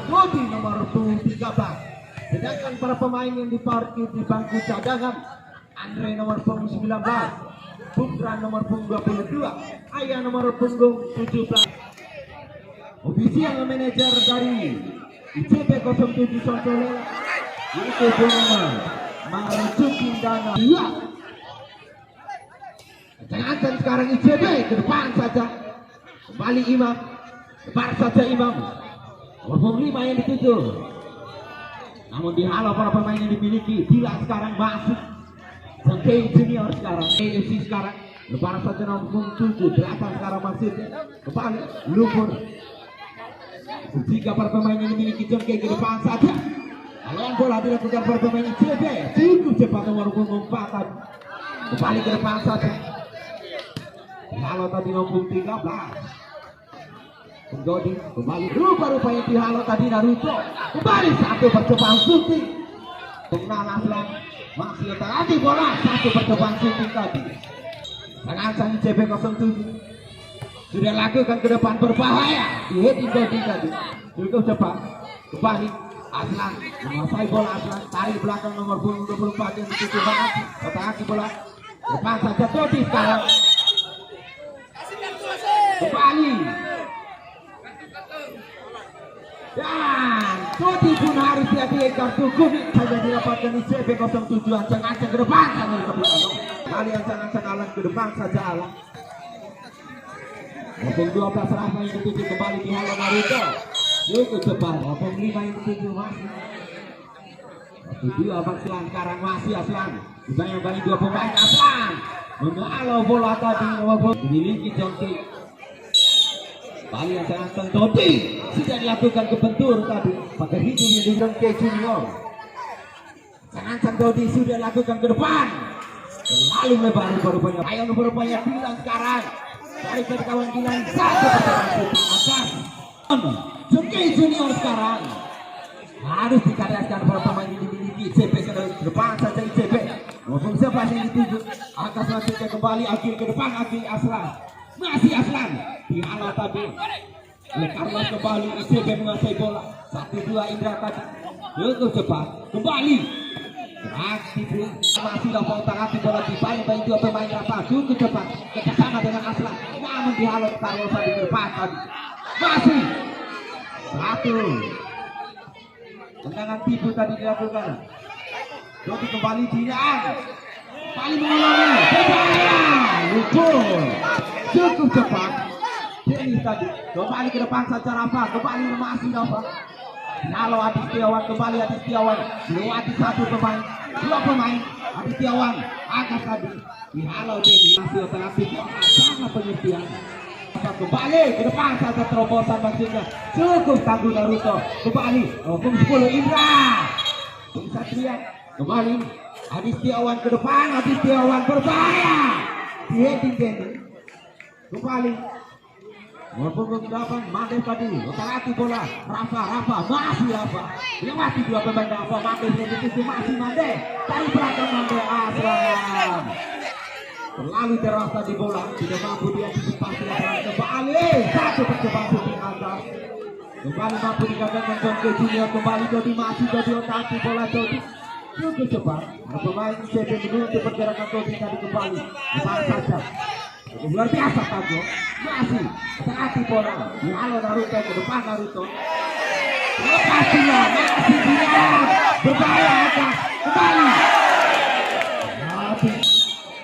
Dodi nomor 13. Sedangkan para pemain yang diparkir di bangku cadangan, Andre nomor punggung 19, Putra nomor punggung 22, Ayah nomor punggung 17. Ofisial manajer dari ICP 07 Sontole itu Bunga Marzuki Dana 2. Jangan sekarang ICB ke depan saja, kembali Imam, lebar saja Imam, nomor 5 yang dituju. Namun dihalau para pemain yang dimiliki. Bila sekarang masuk Sengkei Junior sekarang, AFC sekarang lebar saja nomor 7, 8 sekarang masih kembali lumpur. Jika para pemain yang dimiliki Sengkei ke depan saja, lawan bola dilakukan para pemain ICB cukup cepat nomor 4 tadi, kembali ke depan saja. Dihalau tadi nomor 13. Dodi kembali rupa-rupanya dihalau tadi Naruto, kembali satu percobaan shooting Nana Aslan masih terhati bola, satu percobaan shooting tadi. Sang ICB 07 sudah lakukan ke depan berbahaya di heading Dodi tadi, cukup cepat kembali Aslan menguasai bola. Aslan tarik belakang nomor 24 yang dituju banget, terhati bola depan saja Dodi sekarang kembali. Dan Dodi pun harus diakui kartu kuning saja didapatkan di CP 07. Ancang-ancang ke depan saja kembali ancang-ancang Alan ke depan saja Alan. Nomor 12 Rafa yang dituju kembali di halau Naruto, cukup cepat. Nomor 5 yang dituju masih 2 Aslan sekarang masih Aslan dibayang-bayang 2 pemain. Aslan menghalau bola tadi nomor dimiliki Jongki. Kali yang sangat Dodi sudah dilakukan kebentur tadi pakai hidung yang Jongki Junior. Sangat Dodi sudah lakukan ke depan, terlalu lebar rupanya. Ayo rupanya bilang sekarang tarik dari kawan bilang satu percobaan shooting atas Jongki Junior. Sekarang harus dikadaskan para pemain yang dimiliki ICB ke depan saja. ICB nomor 11 yang dituju atas lanjutnya kembali Agil ke depan. Agil Aslan masih Aslan dihalau tadi oleh Carlos kembali. ICB menguasai bola 1-2 Indra tadi cukup cepat kembali aktif masih dapat utang bola dibayang-bayang 2 pemain Rafa cukup cepat kesana dengan Aslan, namun dihalau Carlos tadi ke depan tadi masih 1 tendangan tipu tadi dilakukan. Dodi kembali tidak kembali mengulangi berbahaya lumpur cukup cepat. Dennis tadi kembali ke depan saja Rafa, kembali masih Rafa. Kalau Adi Setiawan kembali Adi Setiawan melewati 1 pemain 2 pemain. Adi Setiawan akan tadi dihalau Dennis masih alternatif sangat penyertian. Kembali ke depan saja terobosan maksudnya cukup tangguh Naruto. Kembali nomor 10 Indra Satria kembali Adi Setiawan ke depan. Adi Setiawan berbahaya di heading Dennis kembali nomor punggung 8 Made tadi otak bola Rafa masih Rafa lewati 2 pemain Rafa. Made itu masih Made dari belakang Made Aslan terlalu deras tadi bola tidak mampu diantisipasi. Kembali 1 percobaan shooting atas kembali mampu digabungkan Jongki Junior. Kembali Dodi masih Dodi otak bola Dodi cukup cepat. Pemain ICB menuntut pergerakan Dodi tadi kembali depan saja luar biasa Tago masih hati bola dihalau Naruto ke depan. Naruto lepas dia masih dia berbahaya atas kembali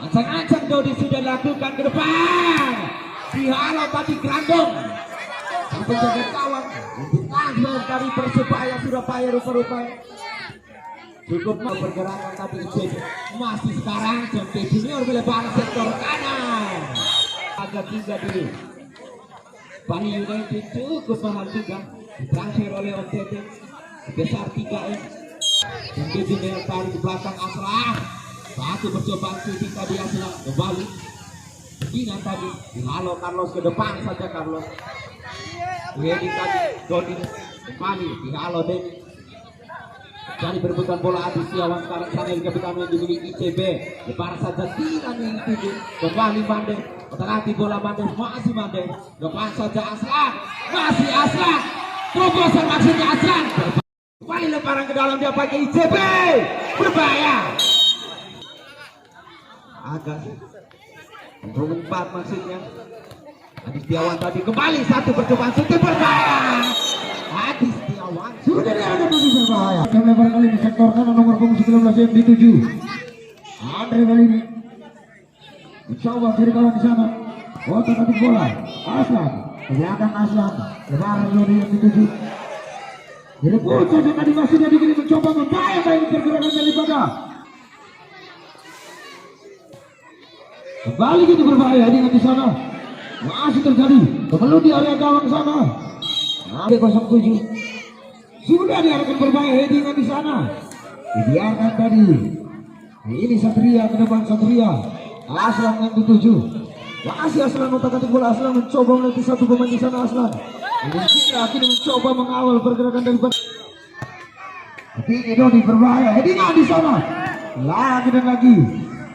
ancang-ancang Dodi sudah lakukan ke depan dihalau tadi Grandong sang penjaga kawan untuk transfer dari Persebaya Surabaya rupa-rupanya cukup pergerakan tadi ICB masih. Sekarang Jongki Junior melebar sektor kanan agak juga dulu. Bali United cukup mahal juga ditransfer oleh OTT besar 3M. Jongki Junior tarik di belakang Aslan, 1 percobaan shooting tadi Aslan kembali begini tadi dihalau Carlos ke depan saja. Carlos Wedi tadi Dodi kembali dihalau Denny dari perebutan bola. Adi Setiawan sekarang sambil kebetulan yang dimiliki ICB lebar saja tidak yang dituju kembali Mande otak bola Mande masih Mande depan saja Aslan masih Aslan Terobosan maksudnya Aslan. Kembali lemparan ke dalam, dia pakai ICB. Berbahaya. Agak berempat maksudnya. Adi Setiawan tadi kembali satu percobaan shooting berbahaya. Adi Setiawan sudah diangkat lebih berbahaya. Yang lebar kali ini sektor kanan nomor punggung 19 yang dituju. Andre kali ini mencoba dari kawan di sana. Otak atik bola. Aslan ke belakang Aslan. Lebaran Yodi yang dituju. Jadi bocah yang tadi masih jadi mencoba membayar pergerakan daripada. Kembali gitu berbahaya di sana. Masih terjadi kembali di area gawang sana. Ada 07 sudah diarahkan berbahaya headingan di sana. Dibiarkan tadi. Ini Satria ke depan Satria. Aslan yang dituju. Masih Aslan otak-atik bola. Aslan mencoba melatih satu pemain di sana. Aslan ini kita akhirnya mencoba mengawal pergerakan daripada. Tinggi Dodi berbahaya headingan di sana. Lagi dan lagi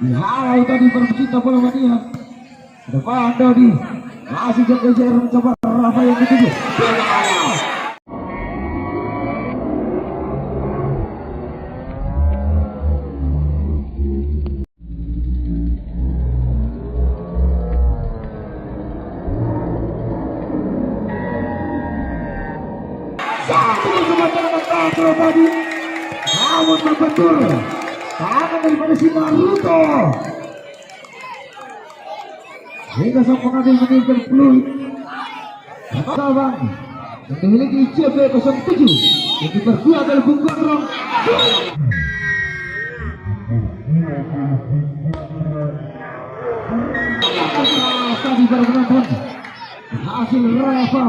dihalau tadi pecinta bola mania. Depan Dodi masih jaga-jaga mencoba Rafa yang dituju. Satu kesempatan menang tadi, namun berbentur tangan daripada si Naruto. Hingga sang pengadil meninggal peluit. Kawan yang memiliki ICB 07 yang berdua adalah Bung Gondrong. Tadi baru menonton hasil Rafa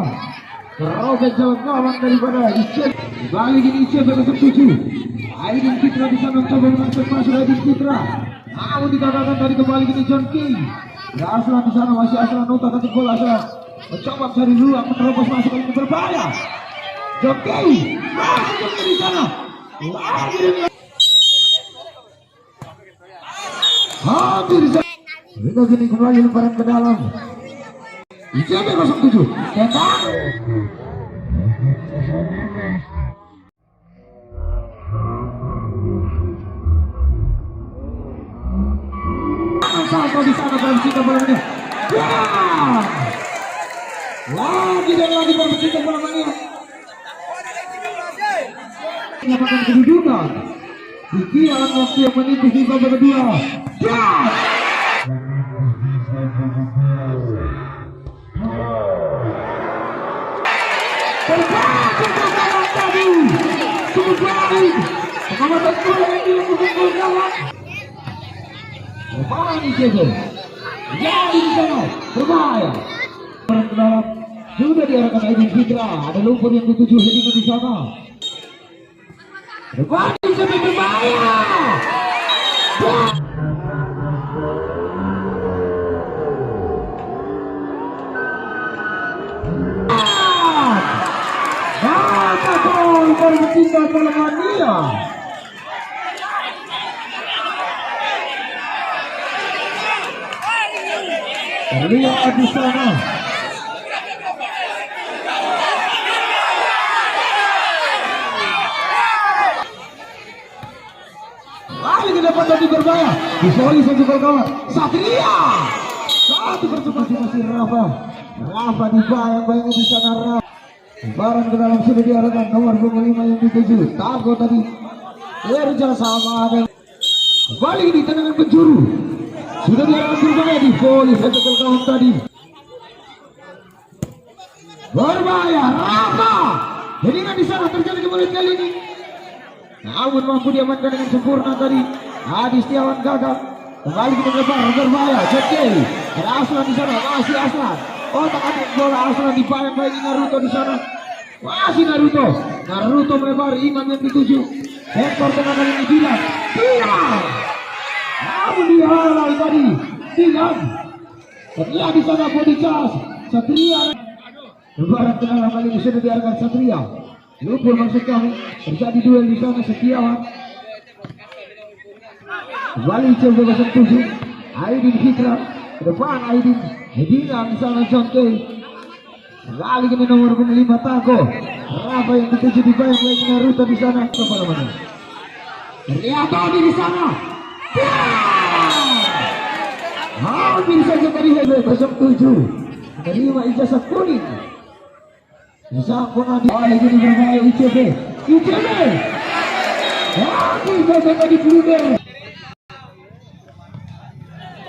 terobek jalan gawang daripada ICB. Balik ini ICB 07. Aidin Fitra di sana mencoba menangkap masuk Aidin Fitra. Namun dikatakan tadi kembali ini John King. Aslan di sana masih Aslan otak-atik bola. Aslan mencoba mencari ruang menerobos masuk kali ini berbahaya. John King masih di sana. Hampir di sana. Hingga kini kembali lemparan ke dalam. ICB 07 tembak. Salto di sana pecinta bola mania. Lagi dan lagi pecinta bola mania. Menyatakan kedudukan. Pikiran waktu yang menipis di babak kedua. Terbaik tadi. Cukup baik. Pengamatan bola yang dilakukan kawan. Leparan ICB. Jadi di sana berbahaya. Orang ke dalam sudah diarahkan Aidin Fitra. Ada lumpur yang dituju headingan di sana. Leparan ICB berbahaya. Mata gol para pecinta bola mania. Terlihat di sana. Lagi ke depan tadi berbahaya. Disoli satu kawan. Satria. Satu percobaan masih Rafa. Rafa dibayang-bayang di sana Rafa. Barang ke dalam sudah diarahkan nomor 25 yang dituju. Tago tadi. Berjalan sama ada. Kembali di tendangan penjuru. Sudah diarahkan berbahaya di volley satu kawan tadi. Berbahaya Rafa. Headingan di sana terjadi kembali kali ini. Namun mampu diamankan dengan sempurna tadi. Adi Setiawan gagal. Kembali kita lebar berbahaya. Jeki. Aslan di sana masih Aslan. Otak-atik bola Aslan dibayang-bayangi Naruto di sana. Masih Naruto. Naruto melebar Imam yang dituju. Sektor tengah kali ini Dilan. Dilan. Namun dihalau tadi. Dilan. Setelah di sana body charge. Satria. Lebaran tengah kali ini sudah diarahkan Satria. Lumpur maksud kami. Terjadi duel di sana Setiawan. Kembali ICB 07. Aidin Fitra. Ke depan Aidin. Headingan di sana John K. Kali ini nomor 5 Tago. Apa yang dituju di baik Naruto di sana? Apa namanya? Riato di sana. Hampir saja tadi Hebe 07 menerima ijazah kuning. Sang pengadil kali ini berbahaya ICB. Hampir saja tadi Blunder.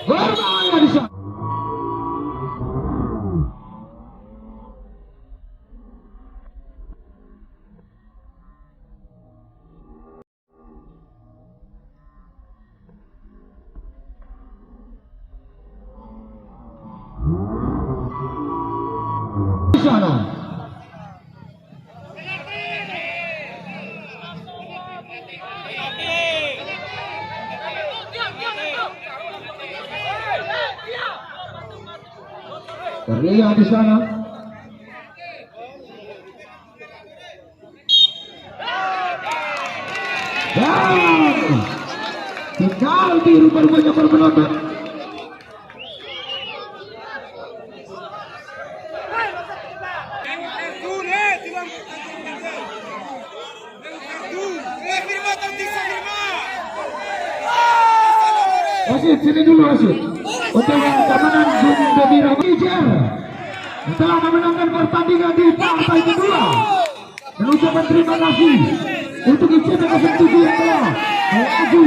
Berbahaya di sana. Sana. Terlihat di sana. Dan tinggal biru berbanyak penonton. Wasit, sini dulu wasit. Untuk keamanan Gembira Mijer telah memenangkan pertandingan di partai kedua. Dan ucapan terima kasih untuk ICB 07 yang telah melaju